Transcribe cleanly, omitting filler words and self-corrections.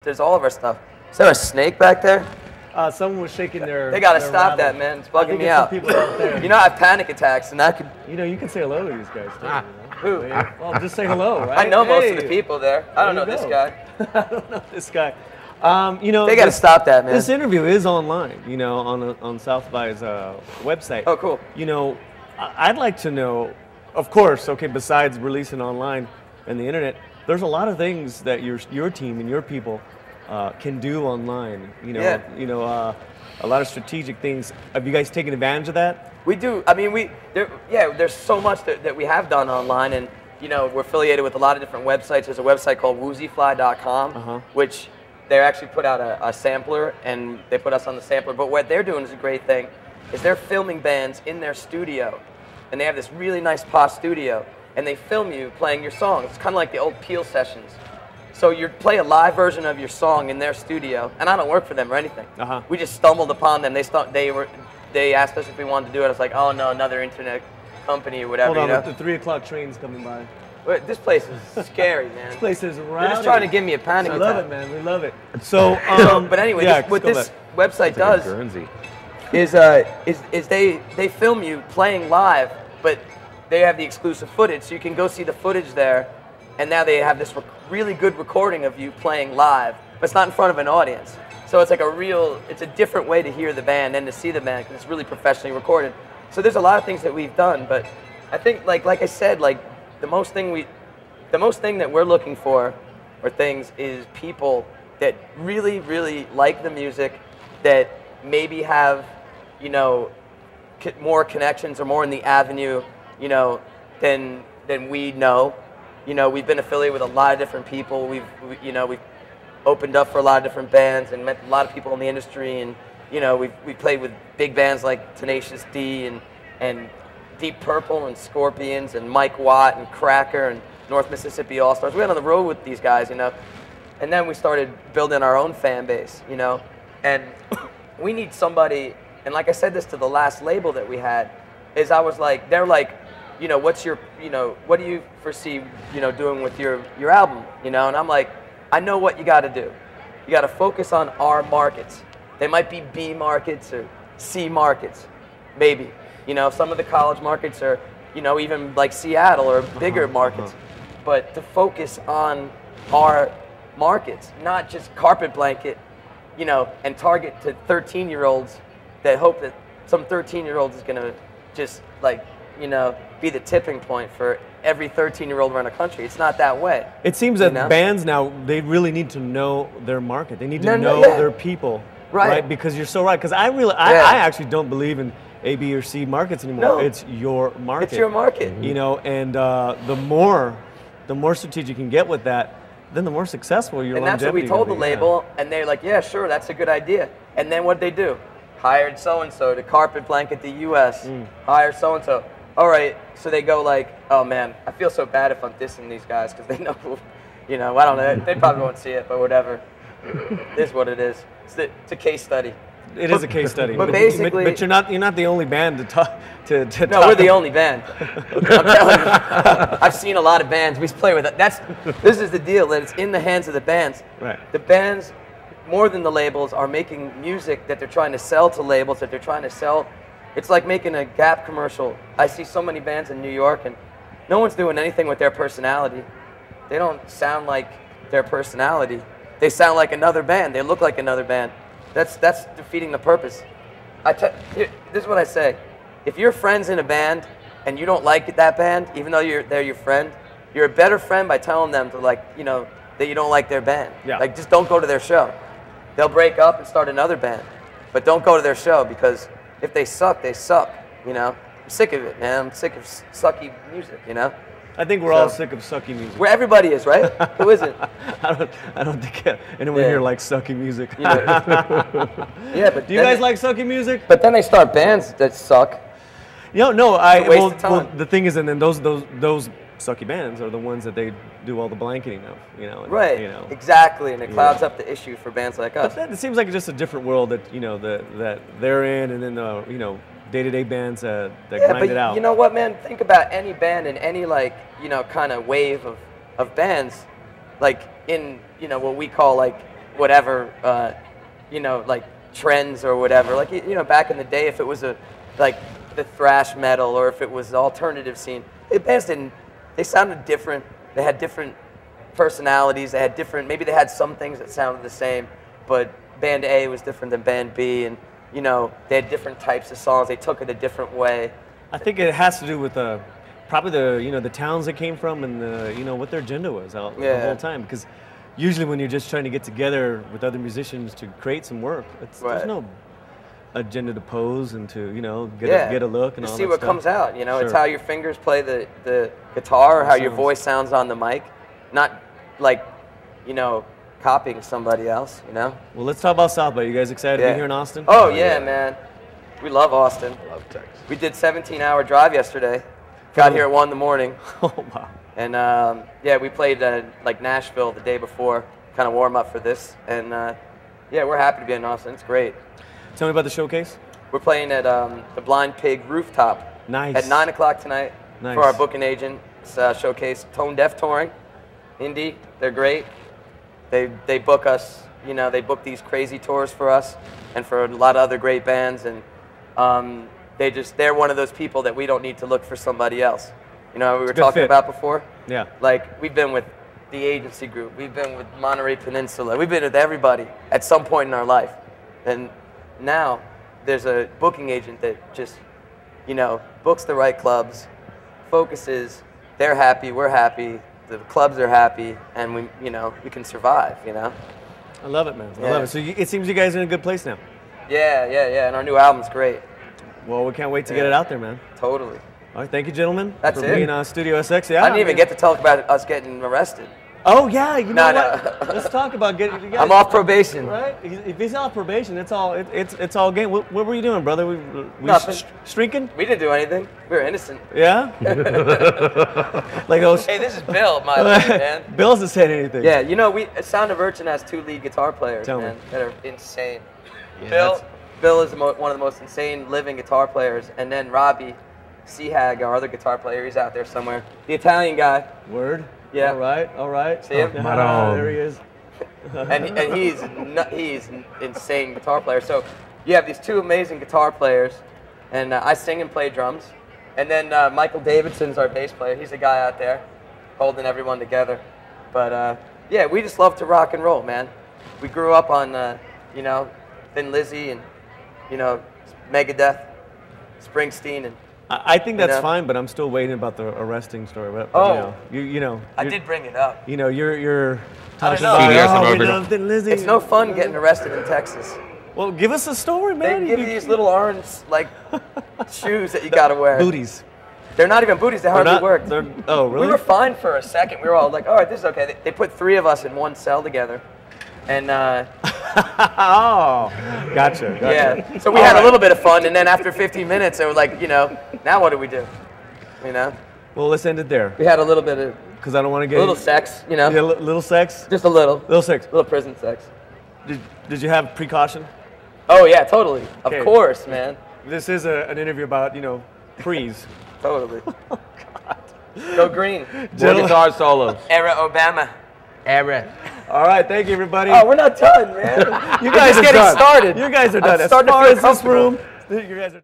There's all of our stuff. Is there a snake back there? Someone was shaking their. They gotta their stop rattle. that, man. It's bugging me Some out. people out there. You know, I have panic attacks, and that could. You know, you can say hello to these guys too. Who? Well, just say hello, right? I know most of the people there. I don't know There you this go. guy. I don't know this guy. You know, They gotta stop that, man. This interview is online. You know, on South by's website. Oh, cool. You know, I'd like to know. Of course, okay. Besides releasing online and the internet, there's a lot of things that your team and your people can do online. You know, Yeah. A lot of strategic things. Have you guys taken advantage of that? We do. I mean, there's so much that we have done online, and you know, we're affiliated with a lot of different websites. There's a website called woozyfly.com, which they actually put out a sampler, and they put us on the sampler. But what they're doing is a great thing, is they're filming bands in their studio, and they have this really nice pop studio, and they film you playing your songs. It's kind of like the old Peel sessions. So you play a live version of your song in their studio, and I don't work for them or anything. We just stumbled upon them. They asked us if we wanted to do it. I was like, oh no, another internet company or whatever. Hold on, you know? the 3 o'clock train's coming by. But this place is scary, man. This place is rowdy. They're just trying to give me a panic attack. I love it, man. We love it. So, but anyway, yeah, what this website does is they film you playing live, but they have the exclusive footage, so you can go see the footage there. And now they have this really good recording of you playing live, but it's not in front of an audience. So it's like it's a different way to hear the band and to see the band, because it's really professionally recorded. So there's a lot of things that we've done, but I think, like I said, like the most thing that we're looking for, or things, is people that really, really like the music, that maybe have, you know, more connections or more in the avenue, you know, than we know. You know, we've been affiliated with a lot of different people. We've opened up for a lot of different bands and met a lot of people in the industry. And you know, we played with big bands like Tenacious D and Deep Purple and Scorpions and Mike Watt and Cracker and North Mississippi All Stars. We went on the road with these guys, you know. And then we started building our own fan base, you know. And we need somebody. And like I said this to the last label that we had, is I was like, they're like, you know, what do you foresee, you know, doing with your album, you know? And I'm like, I know what you got to do. You got to focus on our markets. They might be B markets or C markets, maybe. You know, some of the college markets are, you know, even like Seattle or bigger markets. But to focus on our markets, not just carpet blanket, you know, and target to 13-year-olds that hope that some 13-year-old is going to just, like, you know, be the tipping point for every 13-year-old around the country. It's not that way. It seems that bands now, they really need to know their market. They need to know their people, right? Because you're so right. Because I actually don't believe in A, B, or C markets anymore. No. It's your market. It's your market. You know, and the more strategic you can get with that, then the more successful your longevity. And that's what we told the label, and they're like, yeah, sure, that's a good idea. And then what'd they do? Hired so-and-so to carpet blanket the U.S. Hired so-and-so. All right, so they go like, oh man, I feel so bad if I'm dissing these guys, because they know, you know, I don't know, they probably won't see it, but whatever. It is what it is. It's a case study. It is a case study. But basically, but you're not the only band to talk to. No, we're the only band. I'm telling you, I've seen a lot of bands. We play with it. This is the deal, that it's in the hands of the bands. Right. The bands, more than the labels, are making music that they're trying to sell to labels, that they're trying to sell. It's like making a Gap commercial. I see so many bands in New York, and no one's doing anything with their personality. They don't sound like their personality. They sound like another band. They look like another band. That's defeating the purpose. This is what I say. If you're friends in a band and you don't like that band, even though they're your friend, you're a better friend by telling them to, like, you know, that you don't like their band. Yeah. Like, just don't go to their show. They'll break up and start another band. But don't go to their show, because if they suck, they suck, you know? I'm sick of it, man. I'm sick of sucky music, you know? I think we're all sick of sucky music. Where everybody is, right? Who isn't? I don't think anyone here likes sucky music. Yeah, but do you guys like sucky music? But then they start bands that suck. No, Well, the thing is, and then those sucky bands are the ones that they do all the blanketing of, you know. And, right. You know. Exactly, and it clouds up the issue for bands like us. But it seems like it's just a different world that, you know, that they're in, and then the, you know, day-to-day bands that grind it out. You know what, man? Think about any band in any, like, you know, kind of wave of bands, like in, you know, what we call, like, whatever, like trends or whatever. Like, back in the day, if it was like the thrash metal or if it was the alternative scene, bands they sounded different. They had different personalities. They had maybe they had some things that sounded the same, but band A was different than band B, and they had different types of songs. They took it a different way. I think it has to do with probably the towns they came from and what their agenda was the whole time. Because usually when you're just trying to get together with other musicians to create some work, there's no agenda to pose and to get a look and all that see what stuff. comes out. Sure. It's how your fingers play the guitar, or how your voice sounds on the mic, not like copying somebody else. Well, let's talk about South Bay. You guys excited to be here in Austin? Oh yeah, man. We love Austin. I love Texas. We did 17-hour drive yesterday. Got here at 1 in the morning. Oh wow. And we played like Nashville the day before, kind of warm up for this. And we're happy to be in Austin. It's great. Tell me about the showcase. We're playing at the Blind Pig Rooftop. Nice. At 9 o'clock tonight. Nice. For our booking agent showcase. Tone Deaf Touring. Indie. They're great. They book us. They book these crazy tours for us and for a lot of other great bands. And they're one of those people that we don't need to look for somebody else. We were talking about before? Yeah. Like, we've been with the agency group. We've been with Monterey Peninsula. We've been with everybody at some point in our life. And now there's a booking agent that just, books the right clubs, focuses, they're happy, we're happy, the clubs are happy, and we can survive, I love it, man. I love it. So it seems you guys are in a good place now. Yeah. And our new album's great. Well, we can't wait to get it out there, man. Totally. All right, thank you, gentlemen. That's for it. being on Studio SX. Yeah, I didn't even get to talk about us getting arrested. Oh yeah, what? No. Let's talk about getting. You guys, I'm off probation. Right? If he's off probation, it's all game. What were you doing, brother? We Nothing. Shrinking? We didn't do anything. We were innocent. Yeah. Like those. Hey, this is Bill, my man. Bill hasn't said anything. Yeah, Sound of Urchin has 2 lead guitar players, man, that are insane. Yeah, Bill is one of the most insane living guitar players, and then Robbie Seahag, our other guitar player, he's out there somewhere. The Italian guy. Word. Yeah. All right. See him? There he is. and he's an insane guitar player. So you have these 2 amazing guitar players, and I sing and play drums. And then Michael Davidson's our bass player. He's a guy out there holding everyone together. But we just love to rock and roll, man. We grew up on Thin Lizzy and Megadeth, Springsteen, and I think that's fine, but I'm still waiting about the arresting story. But, I did bring it up. You're talking about Thin Lizzy. It's no fun getting arrested in Texas. Well, give us a story, man. They give you these little orange shoes that you gotta wear. Booties. They're not even booties. They hardly work. Oh, really? We were fine for a second. We were all like, all right, this is okay. They put 3 of us in one cell together. And oh, gotcha. Yeah. So we had a little bit of fun, and then after 15 minutes, they were like, now what do we do? Well, let's end it there. We had a little bit of. Because I don't want to get a little sex, Yeah, little sex. Just a little. Little sex. Little prison sex. Did you have precaution? Oh yeah, totally. Of course, man. This is an interview about prees. Totally. Oh God. Go green. More guitar solos. Era Obama. Era. All right, thank you, everybody. Oh, we're not done, man. You guys are getting done. started. You guys are done. I'm As starting to far feel as this comfortable. room, you guys are.